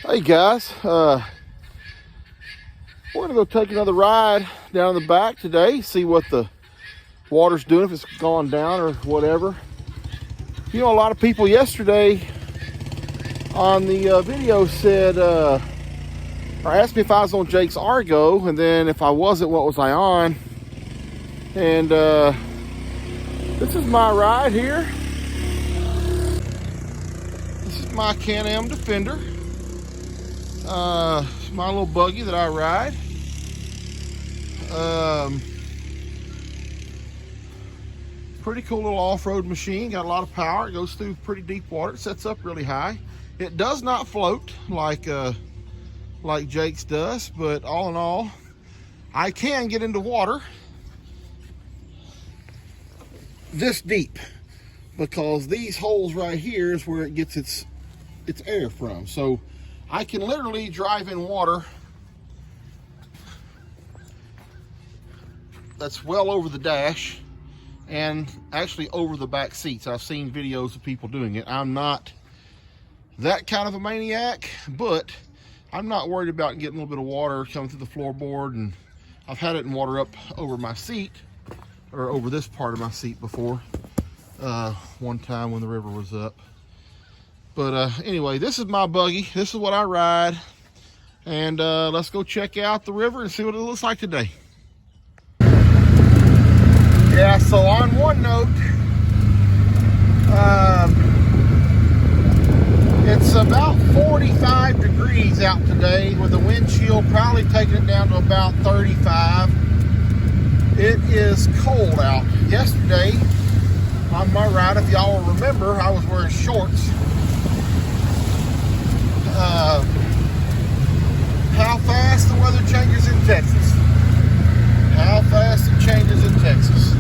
Hey guys, we're gonna go take another ride down the back today, see what the water's doing, if it's gone down or whatever. You know, a lot of people yesterday on the video said, or asked me if I was on Jake's Argo, and then if I wasn't, what was I on? And this is my ride here. This is my Can-Am Defender. My little buggy that I ride. Pretty cool little off-road machine. Got a lot of power. It goes through pretty deep water. It sets up really high. It does not float like Jake's does, but all in all, I can get into water this deep because these holes right here is where it gets its air from. So I can literally drive in water that's well over the dash and actually over the back seats. I've seen videos of people doing it. I'm not that kind of a maniac, but I'm not worried about getting a little bit of water coming through the floorboard, and I've had it in water up over my seat or over this part of my seat before, one time when the river was up. But anyway, this is my buggy. This is what I ride. And let's go check out the river and see what it looks like today. Yeah, so on one note, it's about 45 degrees out today with the wind chill probably taking it down to about 35. It is cold out. Yesterday, on my ride, if y'all will remember, I was wearing shorts. How fast the weather changes in Texas. How fast it changes in Texas.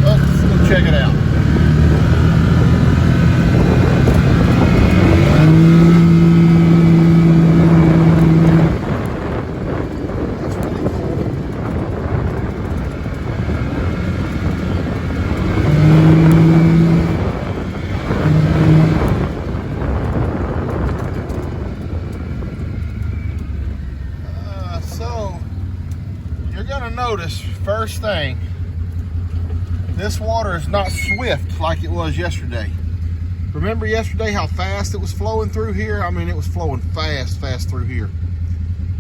Well, let's go check it out. That's really cool. So you're gonna notice, first thing, this water is not swift like it was yesterday. Remember yesterday how fast it was flowing through here? I mean, it was flowing fast through here.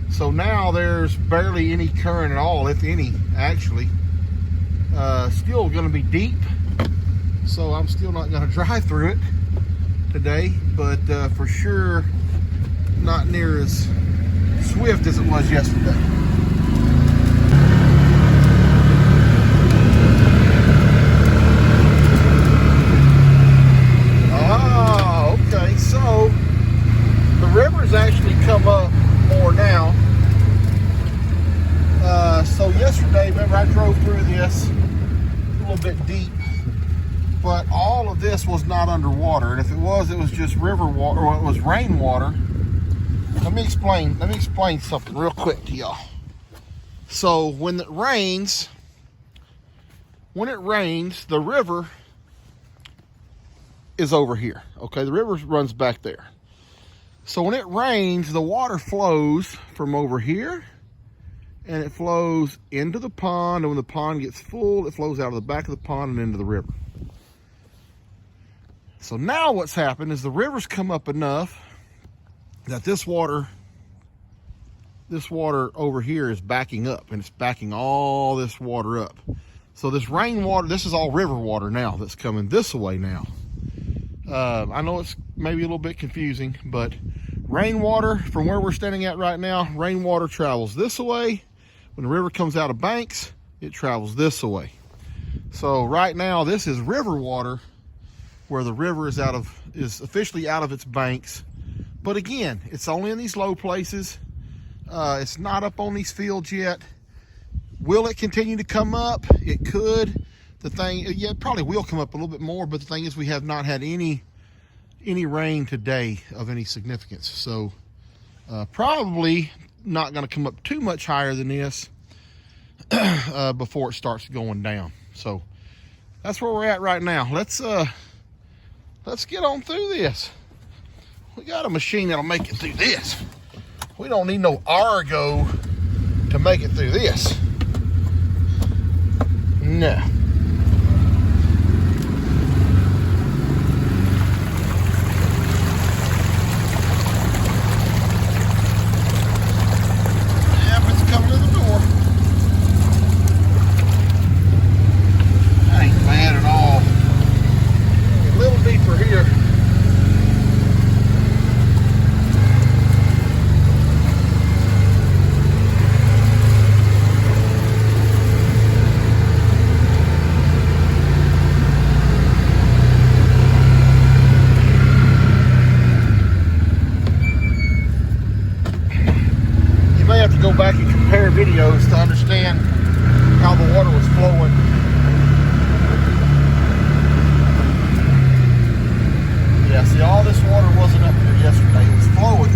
So now there's barely any current at all, if any, actually. Still gonna be deep, so I'm still not gonna drive through it today, but for sure not near as swift as it was yesterday. Oh, okay, so the river's actually come up more now. So yesterday, remember, I drove through this a little bit deep, but all of this was not underwater, and if it was just river water, or it was rainwater. Let me explain something real quick to y'all. So when it rains, the river is over here. Okay, the river runs back there. So when it rains, the water flows from over here and it flows into the pond, and when the pond gets full, it flows out of the back of the pond and into the river. So now what's happened is the river's come up enough that this water over here is backing up, and it's backing all this water up. So this rainwater, this is all river water now that's coming this way now. I know it's maybe a little bit confusing, but rainwater from where we're standing at right now, rainwater travels this way. When the river comes out of banks, it travels this way. So right now, this is river water where the river is officially out of its banks. But again, it's only in these low places. It's not up on these fields yet. Will it continue to come up? It could. It probably will come up a little bit more, but the thing is we have not had any rain today of any significance. So probably not going to come up too much higher than this before it starts going down. So that's where we're at right now. Let's get on through this. We got a machine that'll make it through this. We don't need no Argo to make it through this. No. Back and compare videos to understand how the water was flowing. Yeah, see, all this water wasn't up here yesterday. It was flowing.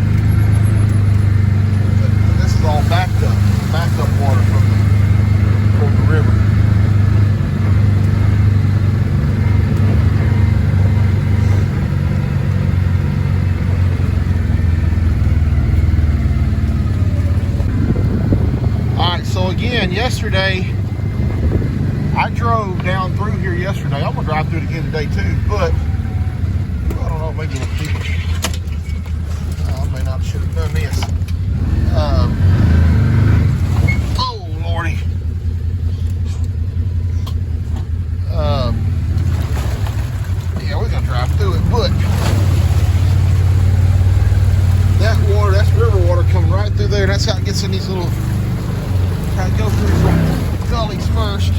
But this is all backed up water from the river. So again, yesterday, I drove down through here yesterday. I'm gonna drive through it again today too, but I don't know, maybe little people. I may not should have done this. Oh Lordy. Yeah, we're gonna drive through it, but that water, that's river water coming right through there. That's how it gets in these little. I go through some gullies first.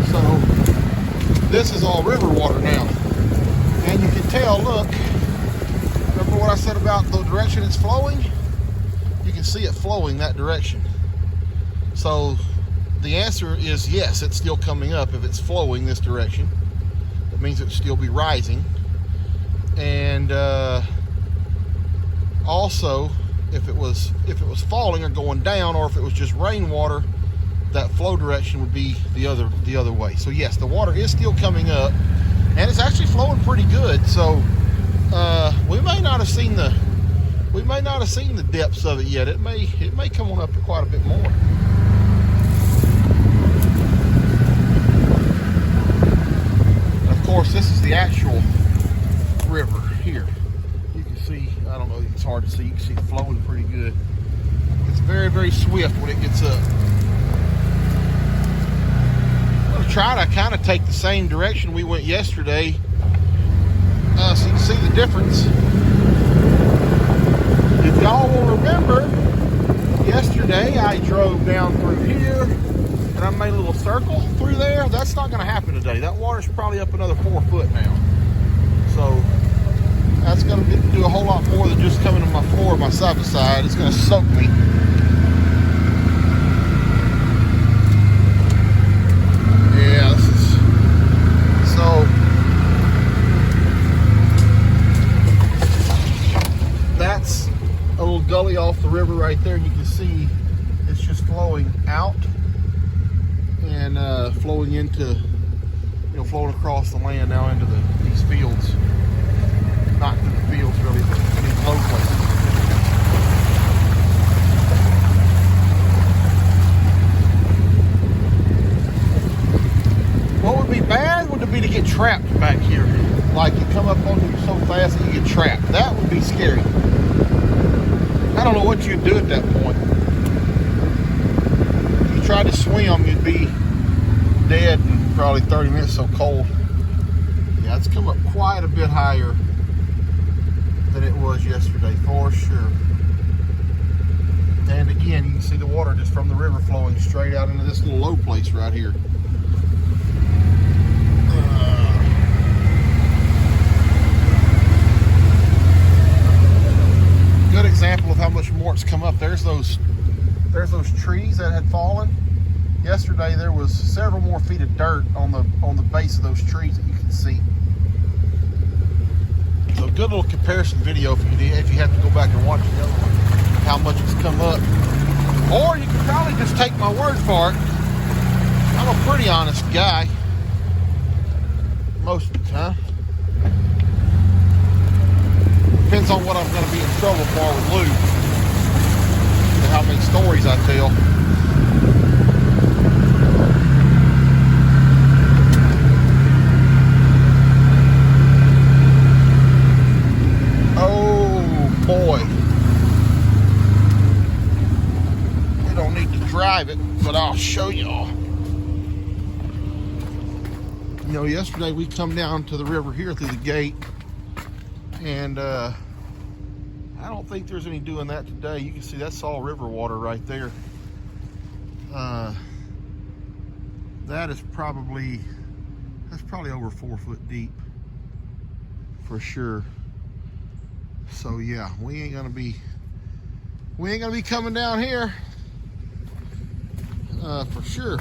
So this is all river water now. And you can tell, look, remember what I said about the direction it's flowing? You can see it flowing that direction. So the answer is yes, it's still coming up. If it's flowing this direction, that means it would still be rising. And also, if it was falling or going down, or if it was just rainwater, that flow direction would be the other way. So yes, the water is still coming up, and it's actually flowing pretty good. So we may not have seen the depths of it yet. It may come on up to quite a bit more. And of course, this is the actual river here. See, I don't know, it's hard to see. You can see it flowing pretty good. It's very, very swift when it gets up. I'm going to try to kind of take the same direction we went yesterday, so you can see the difference. If y'all will remember, yesterday I drove down through here and I made a little circle through there. That's not going to happen today. That water's probably up another 4 foot now. So that's going to do a whole lot more than just coming to my floor, my side by side. It's going to soak me. Yeah, this is so. That's a little gully off the river right there. You can see it's just flowing out and flowing into, flowing across the land now into these fields. Not through the fields really, but in these low places. What would be bad would be to get trapped back here. Like you come up on you so fast that you get trapped. That would be scary. I don't know what you'd do at that point. If you tried to swim, you'd be dead in probably 30 minutes, so cold. Yeah, it's come up quite a bit higher than it was yesterday, for sure. And again, you can see the water just from the river flowing straight out into this little low place right here. Good example of how much more it's come up. There's those trees that had fallen. Yesterday there was several more feet of dirt on the base of those trees that you can see. So a good little comparison video if you have to go back and watch the other one, how much it's come up. Or you can probably just take my word for it. I'm a pretty honest guy most of the time. Depends on what I'm going to be in trouble for with Lou and how many stories I tell. Oh boy. We don't need to drive it, but I'll show y'all. You know, yesterday we come down to the river here through the gate, and I don't think there's any doing that today. You can see that's all river water right there. That's probably over 4 foot deep for sure. So yeah, we ain't gonna be coming down here for sure.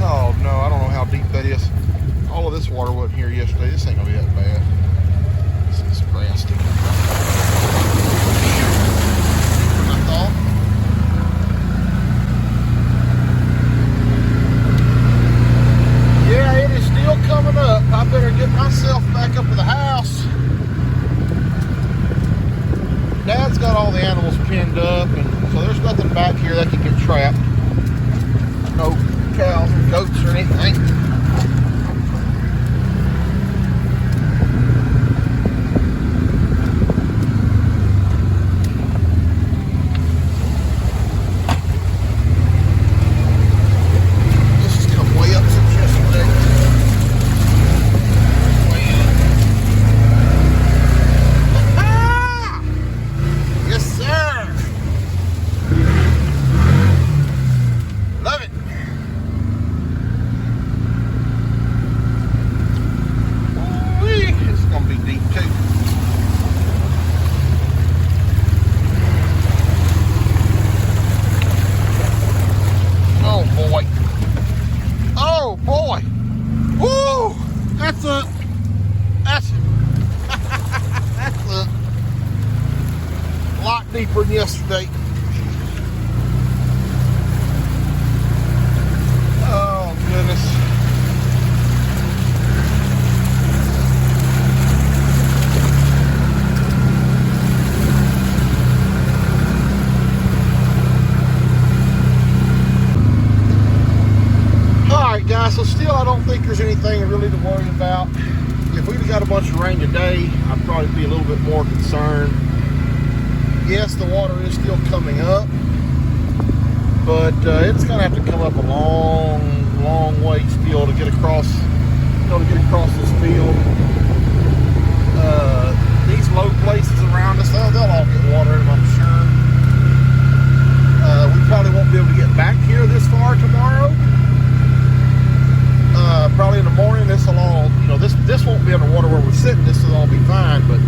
Oh no, I don't know how deep that is. All of this water wasn't here yesterday. This ain't gonna be that bad. This is grass sticking up. I thought. Yeah, it is still coming up. I better get myself back up to the house. Dad's got all the animals pinned up, and so there's nothing back here that can get trapped. No cows or goats or anything. This has come way up since yesterday. Way up. Ah! Yes, sir. Love it. It's gonna be deep too. Oh boy. Oh boy. Woo! That's a lot deeper than yesterday. Oh goodness. Guys, so still I don't think there's anything really to worry about. If we'd have got a bunch of rain today, I'd probably be a little bit more concerned. Yes, the water is still coming up, but it's gonna have to come up a long way still to get across, this field. These low places around us, they'll all get water in them, I'm sure. We probably won't be able to get back here this far tomorrow. Probably in the morning, this will all, this won't be underwater where we're sitting. This will all be fine, but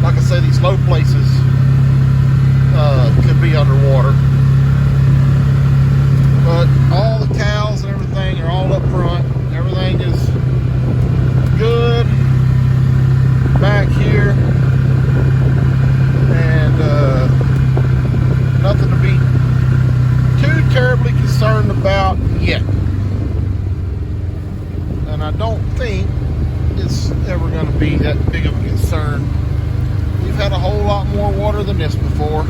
like I say, these low places could be underwater. But all the cows and everything are all up front. Everything is good back here, and nothing to be too terribly concerned about yet. And I don't think it's ever going to be that big of a concern. We've had a whole lot more water than this before.